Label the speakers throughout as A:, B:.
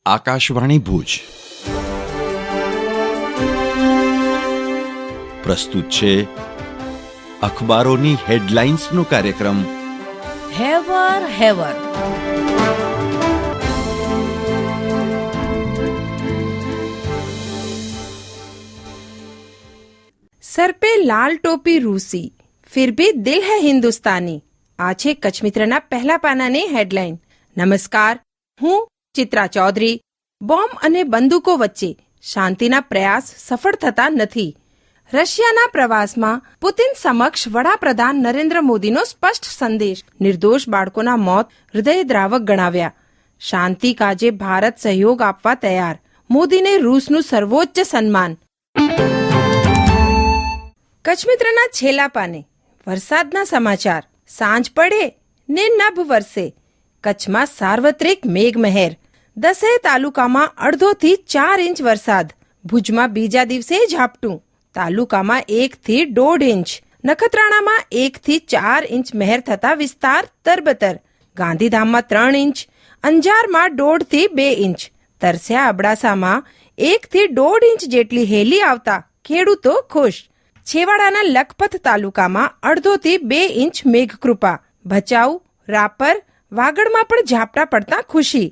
A: આકાશવાણી ભુજ પ્રસ્તુત છે અખબારોની હેડલાઇન્સનો કાર્યક્રમ
B: હેવર હેવર. સર પે લાલ ટોપી રૂસી ફિર ભી દિલ હૈ હિન્દુસ્તાની. આ છે કચ્છ મિત્રના પહેલા પાનાની હેડલાઇન. નમસ્કાર, હું ચિત્રા ચૌધરી. બોમ્બ અને બંદૂકો વચ્ચે શાંતિના પ્રયાસ સફળ થતા નથી. રશિયાના પ્રવાસમાં પુતિન સમક્ષ વડાપ્રધાન નરેન્દ્ર મોદીનો સ્પષ્ટ સંદેશ. નિર્દોષ બાળકોના મોત હૃદયદ્રાવક ગણાવ્યા. શાંતિ કાજે ભારત સહયોગ આપવા તૈયાર. મોદીને રૂસનું સર્વોચ્ચ સન્માન. કચ્છ મિત્રના છેલ્લા પાને વરસાદના સમાચાર. સાંજ પડે ને નભ વરસે. કચ્છમાં સાર્વત્રિક મેઘમહેર. દસેય તાલુકામાં 1.5 થી 4 ઇંચ વરસાદ. ભુજમાં બીજા દિવસે ઝાપટું. તાલુકામાં 1 થી 1.5 ઇંચ. નખત્રાણામાં 1 થી 4 ઇંચ મહેર થતા વિસ્તાર તરબતર. ગાંધીધામમાં 3 ઇંચ. અંજારમાં 1.5 થી 2 ઇંચ. તરસ્યા અબડાસામાં 1 થી 1.5 ઇંચ જેટલી હેલી આવતા ખેડૂતો ખુશ. છેવાડાના લખપત તાલુકામાં 1.5 થી 2 ઇંચ મેઘકૃપા. ભચાઉ, રાપર, વાગડમાં પણ ઝાપટા પડતા ખુશી.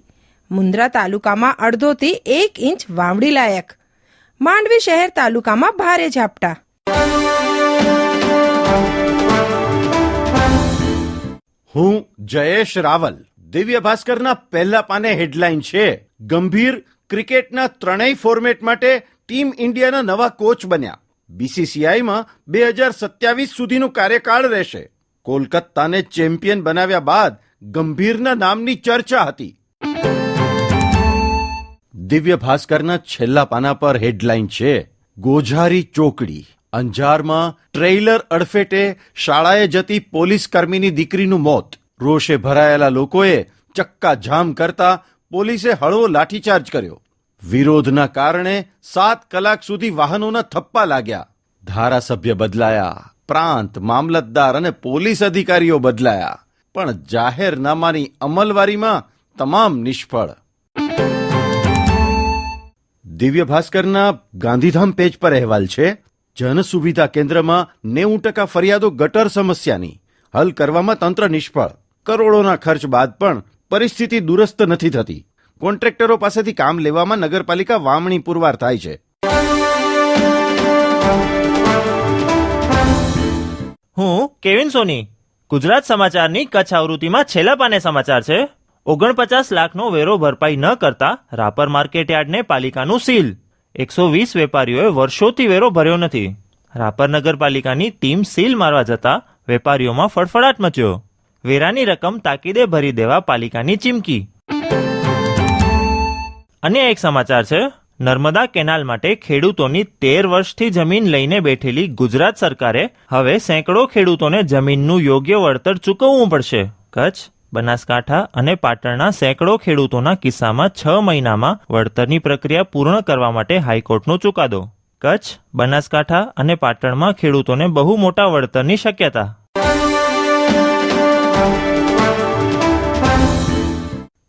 B: મુન્દ્રા તાલુકામાં 1.5 થી 1 ઇંચ વાવણી લાયક. માંડવી શહેર તાલુકામાં ભારે ઝાપટા.
C: હું જયેશ રાવલ. દિવ્ય ભાસ્કરના પહેલા પાને હેડલાઇન છે, ગંભીર ક્રિકેટના ત્રણેય ફોર્મેટ માટે ટીમ ઇન્ડિયાના નવા કોચ બન્યા. બીસીસીઆઈમાં 2027 સુધીનો કાર્યકાળ રહેશે. કોલકાતાને ચેમ્પિયન બનાવ્યા બાદ ગંભીરના નામની ચર્ચા હતી. દિવ્ય ભાસ્કરના છેલ્લા પાના પર હેડલાઇન છે, ગોઝારી ચોકડી. અંજારમાં ટ્રેઇલર અડફેટે શાળાએ જતી પોલીસ કર્મીની દીકરીનું મોત. રોષે ભરાયેલા લોકોએ ચક્કાજામ કરતા પોલીસે હળવો લાઠીચાર્જ કર્યો. વિરોધના કારણે 7 કલાક સુધી વાહનોના થપ્પા લાગ્યા. ધારાસભ્ય બદલાયા, પ્રાંત, મામલતદાર અને પોલીસ અધિકારીઓ બદલાયા, પણ જાહેરનામાની અમલવારીમાં તમામ નિષ્ફળ. દિવ્ય ભાસ્કરના ગાંધીધામ પેજ પર અહેવાલ છે, જન સુવિધા કેન્દ્રમાં 90% ફરિયાદો ગટર સમસ્યાની. હલ કરવામાં તંત્ર નિષ્ફળ. કરોડોના ખર્ચ બાદ પણ પરિસ્થિતિ દુરસ્ત નથી થતી. કોન્ટ્રાક્ટરો પાસેથી કામ લેવામાં નગરપાલિકા વામણી પુરવાર થાય છે.
D: હું કેવિન સોની. ગુજરાત સમાચારની કચ્છ આવૃત્તિમાં છેલ્લા પાને સમાચાર છે, 49 લાખનો વેરો ભરપાઈ ન કરતા રાપર માર્કેટ યાર્ડને પાલિકાનું સીલ. 120 વેપારીઓએ વર્ષોથી વેરો ભર્યો નથી. રાપર નગરપાલિકાની ટીમ સીલ મારવા જતા વેપારીઓમાં ફડફડાટ મચ્યો. વેરાની રકમ તાકીદે ભરી દેવા પાલિકાની ચીમકી. અન્ય એક સમાચાર છે, નર્મદા કેનાલ માટે ખેડૂતોની 13 વર્ષથી જમીન લઈને બેઠેલી ગુજરાત સરકારે હવે સેંકડો ખેડૂતોને જમીનનું યોગ્ય વળતર ચૂકવવું પડશે. કચ્છ, બનાસકાંઠા અને પાટણના સેંકડો ખેડૂતોના કિસ્સામાં 6 મહિનામાં વળતરની પ્રક્રિયા પૂર્ણ કરવા માટે હાઈકોર્ટનો ચુકાદો. કચ્છ, બનાસકાંઠા અને પાટણમાં ખેડૂતોને બહુ મોટા વળતરની શક્યતા.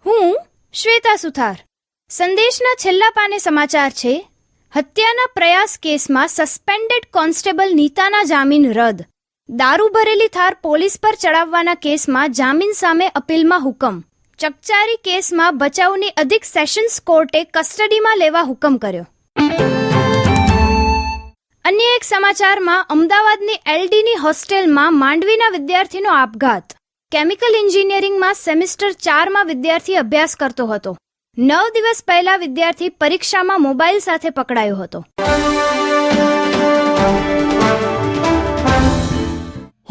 E: હું શ્વેતા સુથાર. સંદેશના છેલ્લા પાને સમાચાર છે, હત્યાના પ્રયાસ કેસમાં સસ્પેન્ડેડ કોન્સ્ટેબલ નીતાના જામીન રદ. દારૂ ભરેલી થાર પોલીસ પર ચડાવવાના કેસમાં જામીન સામે અપીલમાં હુકમ. ચકચારી કેસમાં ભચાઉની અધિક સેશન્સ કોર્ટે કસ્ટડીમાં લેવા હુકમ કર્યો. અન્ય એક સમાચારમાં અમદાવાદની એલડીની હોસ્ટેલમાં માંડવીના વિદ્યાર્થીનો આપઘાત. કેમિકલ એન્જિનિયરિંગમાં સેમિસ્ટર 4માં વિદ્યાર્થી અભ્યાસ કરતો હતો. 9 દિવસ પહેલા વિદ્યાર્થી પરીક્ષામાં મોબાઈલ સાથે પકડાયો હતો.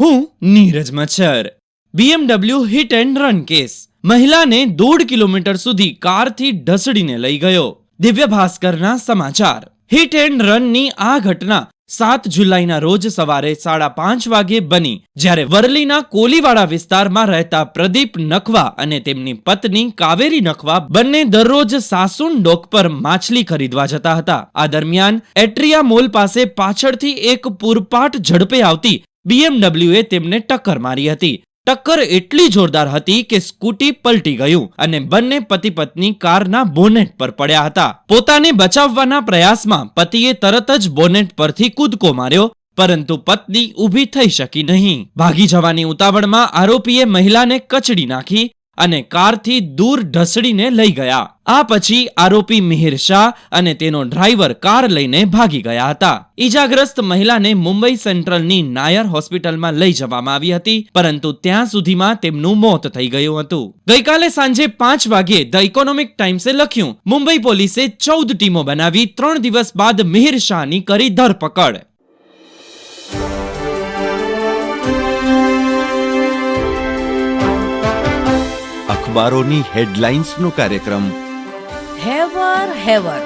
F: હું Neeraj Machhar. BMW hit and run case. મહિલાને 1.5 કિલોમીટર સુધી કારથી ઢસડીને લઈ ગયો. દિવ્ય ભાસ્કરના સમાચાર. હિટ એન્ડ રનની આ ઘટના 7 જુલાઈના રોજ સવારે 5:30 વાગે બની, જ્યારે વરલીના કોલીવાડા વિસ્તારમાં રહેતા પ્રદીપ નખવા અને તેમની પત્ની કાવેરી નખવા બંને દરરોજ સાસુન ડોક પર માછલી ખરીદવા જતા હતા. આ દરમિયાન એટ્રિયા મોલ પાસે પાછળથી એક પૂરપાટ ઝડપે આવતી BMW તેમને ટક્કર મારી હતી. ટક્કર એટલી જોરદાર હતી કે સ્કૂટી પલટી ગયું અને બંને પતિ પત્ની કારના બોનેટ પર પડ્યા હતા. પોતાને બચાવવાના પ્રયાસમાં પતિએ તરત જ બોનેટ પરથી કૂદકો માર્યો, પરંતુ પત્ની ઊભી થઈ શકી નહીં. ભાગી જવાની ઉતાવળમાં આરોપીએ મહિલાને કચડી નાખી અને કારથી દૂર ઢસડીને લઈ ગયા. આ પછી આરોપી મિહિર શાહ અને તેનો ડ્રાઈવર કાર લઈને ભાગી ગયા હતા. ઈજાગ્રસ્ત મહિલાને મુંબઈ સેન્ટ્રલની નાયર હોસ્પિટલમાં લઈ જવામાં આવી હતી, પરંતુ ત્યાં સુધીમાં તેમનું મોત થઈ ગયું હતું. ગઈકાલે સાંજે 5 વાગ્યે ધ ઇકોનોમિક ટાઈમ્સે લખ્યું, મુંબઈ પોલીસે 14 ટીમો બનાવી 3 દિવસ બાદ મિહિર શાહની કરી ધરપકડ.
A: અખબારોની હેડલાઇન્સનો કાર્યક્રમ
B: હેવર હેવર